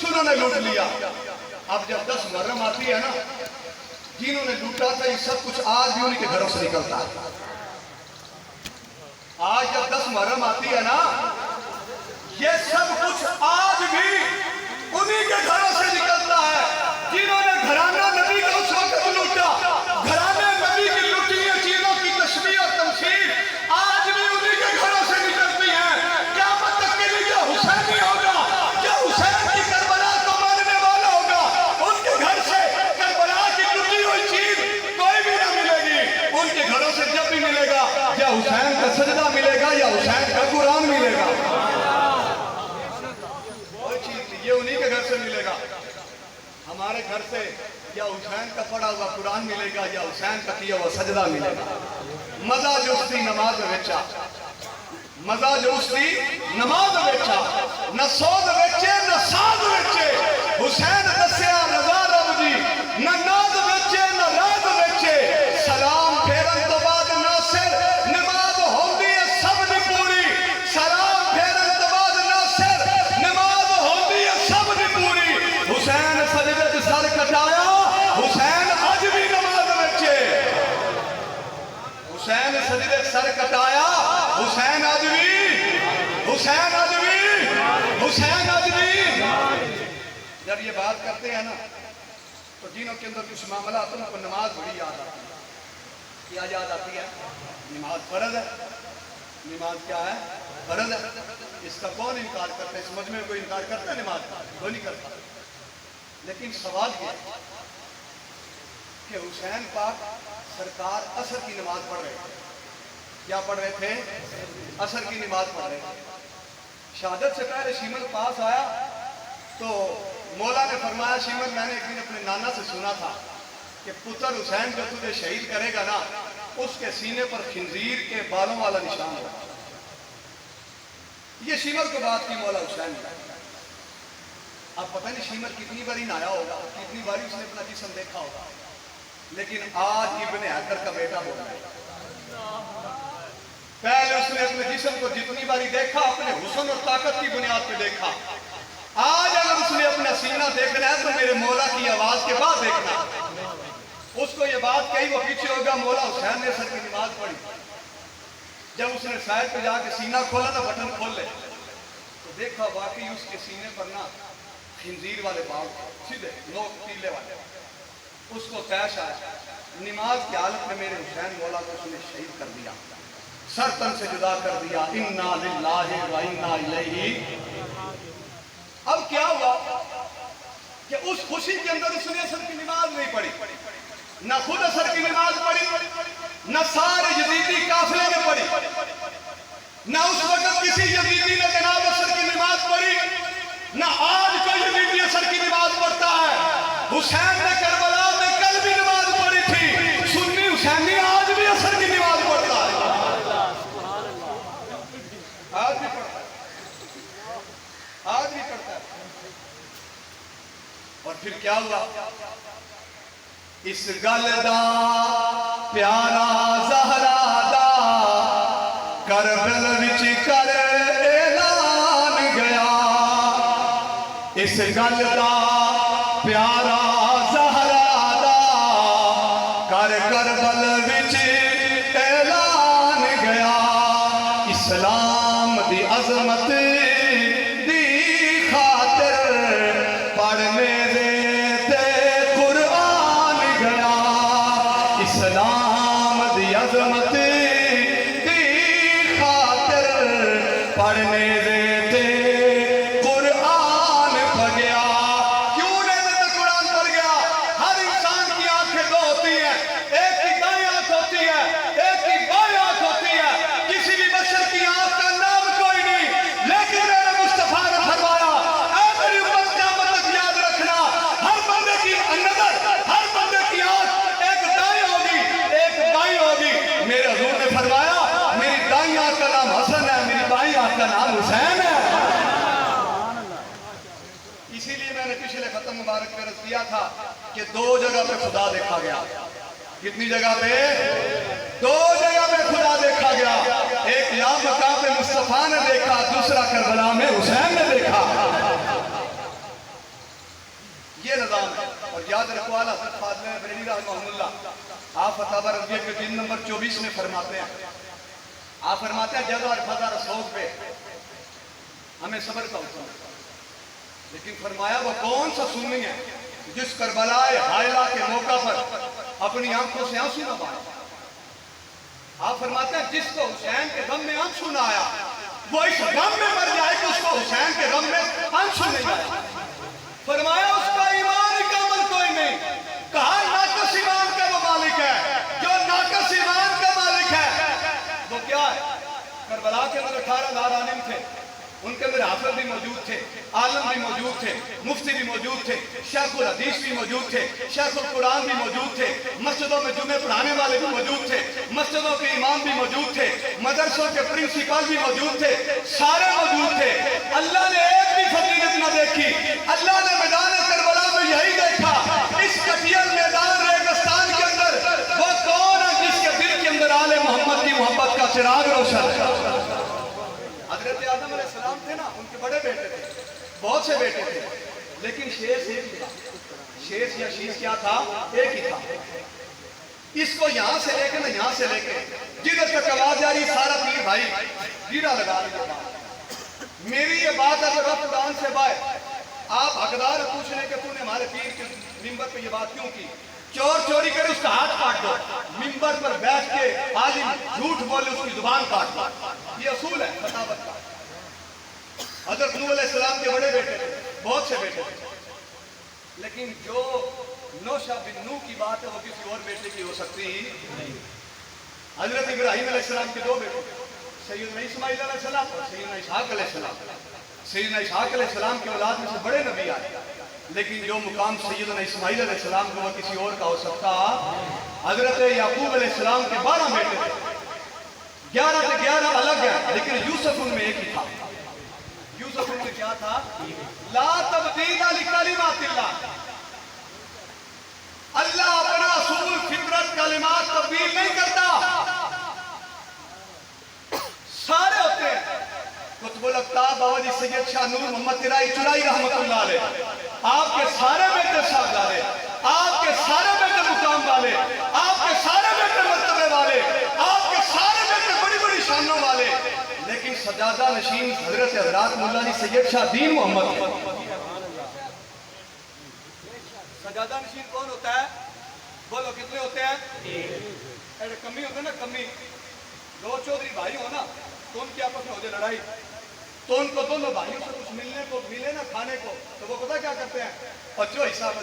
کچھ انہوں نے لوٹ لیا. اب جب 10 محرم آتی ہے نا، جنہوں نے لوٹا تھا یہ سب کچھ آج بھی انہی کے گھروں سے نکلتا ہے. آج جب 10 محرم آتی ہے نا، یہ سب کچھ آج بھی انہی کے گھروں سے نکلتا ہے. جنہوں نے گھرانہ نبی کا اس وقت لوٹا، گھرانے نبی کی لوٹی ہوئی چیزوں کی تشبیہ اور تمثیل آج بھی انہی کے گھروں سے نکلتی ہیں. قیامت تک کے لیے جو حسینی ہوگا، جو حسین کی کربلا کو ماننے والا ہوگا، ان کے گھر سے کربلا کی لوٹی ہوئی چیز کوئی بھی نہ ملے گی. ان کے گھروں سے جب بھی ملے گا، یا حسین کا سجدہ ملے گا یا حسین کا قرآن ملے گا. وہ چیز یہ انہی کے گھر سے ملے گا. ہمارے گھر سے یا حسین کا پڑھا ہوا قرآن ملے گا یا حسین کا کیا ہوا سجدہ ملے گا. مزہ جو اس دی نماز ویچا، مزہ جو اس دی نماز ویچا، نہ سود ویچے نہ ساز ویچے. حسین دسیا رضا رب جی، نہ ناز ویچے نہ راز ویچے. سلام پھیرن تو بعد ناصر نماز ہوندی ہے سب دی پوری. سلام پھیرن تو بعد ناصر نماز ہوندی ہے سب دی پوری. حسین سجدے تے سر کٹایا، حسین اج بھی نماز ویچے. حسین سجدے تے سر کٹایا، حسین اج بھی، حسین اج بھی، حسین اج بھی. جب یہ بات کرتے ہیں نا تو جنہوں کے اندر کچھ معاملات ان کو نماز بڑی یاد آتی ہے. کیا یاد آتی ہے؟ نماز فرض ہے. نماز کیا ہے؟ فرض ہے. اس کا کون انکار کرتا ہے؟ اس مجمع میں کوئی انکار کرتا ہے نماز کا؟ کوئی نہیں کرتا. لیکن سوال یہ ہے کہ حسین پاک سرکار عصر کی نماز پڑھ رہے تھے. کیا پڑھ رہے تھے؟ عصر کی نماز پڑھ رہے تھے. شہادت سے پہلے شیمل پاس آیا تو مولا نے فرمایا، شیمل میں نے ایک دن اپنے نانا سے سنا تھا کہ پتر حسین جو تجھے شہید کرے گا نا، اس کے سینے پر خنزیر کے بالوں والا نشان ہوگا. یہ شیمل کو بات کی مولا حسین نے. اب پتہ نہیں شیمل کتنی باری نایا ہوگا، کتنی باری اس نے اپنا جسم دیکھا ہوگا، لیکن آج ابن حیدر کا بیٹا ہو رہا ہے. پہلے اس نے اپنے جسم کو جتنی باری دیکھا اپنے حسن اور طاقت کی بنیاد پہ دیکھا. آج اگر اس نے اپنا سینہ دیکھنا ہے تو میرے مولا کی آواز کے بعد دیکھنا. اس کو یہ بات کہی، وہ پیچھے ہوگا. مولا حسین نے عصر کی نماز پڑھی. جب اس نے سائڈ پہ جا کے سینہ کھولا نا، بٹن کھول لے تو دیکھا واقعی اس کے سینے پر نا خنزیر والے بال سیدھے نوک تیلے والے. اس کو پیش آیا. نماز کی حالت میں میرے حسین مولا کو اس نے شہید کر دیا، سر تن سے جدا کر دیا. انا للہ و انا الیہ. اب کیا ہوا کہ اس خوشی کے اندر اس نے عصر کی نماز نہیں پڑھی. نہ خود عصر کی نماز پڑھی، نہ سارے یزیدی قافلے نے پڑھی، نہ اس وقت کسی یزیدی نے جناب عصر کی نماز پڑھی، نہ آج کوئی یزیدی عصر کی نماز پڑھتا ہے. حسین نے کربلا میں کل بھی نماز پڑھی تھی. سنی حسینی آج بھی عصر کی نماز پڑھتا ہے. آج بھی پڑھتا ہے، آج بھی پڑھتا ہے. اور پھر کیا ہوا؟ اس گل دا پیارا زہرا دا کربل وچ کر اعلان گیا. اس گل دا پیارا زہرا دا کر کربل وچ اعلان گیا. اسلام دی عظمت دی خاطر پڑھنے اسلام دی عظمت دی خاطر پڑھنے دیتے قرآن پڑھ گیا. کیوں نہیں قرآن پڑھ گیا؟ ہر انسان کی آنکھیں دو ہوتی ہیں، ایک کی دائیں آنکھ ہوتی ہے، ایک کی بائیں آنکھ ہوتی ہے. کسی بھی بشر کی آنکھ کا نام کوئی نہیں، لیکن میرے مصطفیٰ نے فرمایا اے میری امت قیامت تک یاد رکھنا، ہر بندے کی نظر، ہر بندے کی آنکھ ہوگی. میرے حضور نے فرمایا میری دائیں آنکھ کا نام حسن ہے، میری بائیں آنکھ کا نام حسین ہے. اسی لیے میں نے پچھلے ختم مبارک میں عرض کیا تھا کہ 2 جگہ پہ خدا دیکھا گیا. کتنی جگہ پہ؟ 2 جگہ پہ خدا دیکھا گیا. ایک یا مقام پہ مصطفیٰ نے دیکھا، دوسرا کربلا میں حسین نے دیکھا. یہ نظام ہے. اور یاد رکھو اعلیٰ حضرت فاضل بریلوی رحمہ اللہ آپ فتاوی رضویہ کے جلد نمبر 24 میں فرماتے ہیں، آپ فرماتے ہیں جزا اور فضا رسول پہ ہمیں صبر کا حکم ہے. لیکن فرمایا وہ کون سا سنی ہے جس کربلا حائلہ کے موقع پر اپنی آنکھوں سے آنسو نہ بہائے. آپ فرماتے ہیں جس کو حسین کے غم میں آنسو نہ آیا وہ اس غم میں مر جائے کہ اس کو حسین کے غم میں آنسو نہیں آیا. فرمایا اس کا ایمان کا عمل کوئی نہیں. کہا ناقص ایمان کا وہ مالک ہے. جو ناقص ایمان کا مالک ہے وہ کیا ہے؟ کربلا کے اندر 18,000 عالم تھے، ان کے اندر حافظ بھی موجود تھے، عالم بھی موجود تھے، مفتی بھی موجود تھے، شیخ الحدیث بھی موجود تھے، شیخ القرآن بھی موجود تھے، مسجدوں میں جمعے پڑھانے والے بھی موجود تھے، مسجدوں کے امام بھی موجود تھے، مدرسوں کے پرنسپل بھی موجود تھے، سارے موجود تھے. اللہ نے ایک بھی فضیلت نہ دیکھی. اللہ نے میدان کربلا میں یہی دیکھا. اس کٹیل میدان ریگستان کے اندر وہ کون ہے جس کے دل کے اندر آل محمد کی محبت کا چراغ روشن ہے. حضرت آدم علیہ السلام تھے نا، ان کے بڑے بیٹے تھے، بہت سے بیٹے تھے، لیکن شیش ایک ہی تھا. شیش یا شیش کیا تھا؟ ایک ہی تھا. اس کو یہاں سے لے کے نا یہاں سے لے کے جدھر تک آواز آ رہی سارا پیر بھائی گیرا لگا رہی ہے. میری یہ بات اگر رب قرآن سے بائے آپ حقدار پوچھنے کہ تو نے ہمارے پیر کے ممبر پہ یہ بات کیوں کی؟ چور چوری کرے اس کا ہاتھ کاٹ دو، ممبر پر بیٹھ کے عالم جھوٹ بولے اس کی زبان کاٹ دو. یہ اصول ہے فتاوت کا. حضرت نوح علیہ السلام کے بڑے بیٹے تھے، بہت سے بیٹے تھے، لیکن جو نوشہ بن نوح کی بات ہے وہ کسی اور بیٹے کی ہو سکتی نہیں. حضرت ابراہیم علیہ السلام کے 2 بیٹے تھے، سیدنا اسماعیل علیہ السلام اور سیدنا اسحاق علیہ السلام. سیدنا اسحاق علیہ السلام کی اولاد میں سے بڑے نبی آئے، لیکن جو مقام سیدنا اسماعیل علیہ السلام کو وہ کسی اور کا ہو سکتا. حضرت یعقوب علیہ السلام کے 12 بیٹے تھے، 11 سے 11 الگ ہیں، لیکن یوسف ان میں ایک ہی تھا. یوسف ان میں کیا تھا؟ لا تبدیل لکلمات اللہ. اللہ اپنا اصول فطرت کلمات تبدیل نہیں کرتا. سارے ہوتے ہیں. قطب الاقطاب بابا جی سید شاہ نور محمد طرائی چرائی رحمت اللہ علیہ، آپ کے سارے بیٹے صاحبزادے، آپ کے سارے بیٹے مقام والے، آپ کے سارے بیٹے مرتبے والے، آپ کے سارے بیٹے بڑی بڑی شانوں والے، لیکن سجادہ نشین حضرت حضرات مولا جی سید شاہ دین محمد. سجادہ نشین کون ہوتا ہے؟ بولو کتنے ہوتے ہیں؟ ایسے کمی ہوتے ہیں نا، کمی. 2 چودھری بھائی ہو نا تو ان کی آپس میں ہو جائے لڑائی تو ان کو دونوں بھائیوں سے کچھ ملنے کو ملے نا کھانے کو تو وہ پتہ کیا کرتے ہیں؟ اور جو حساب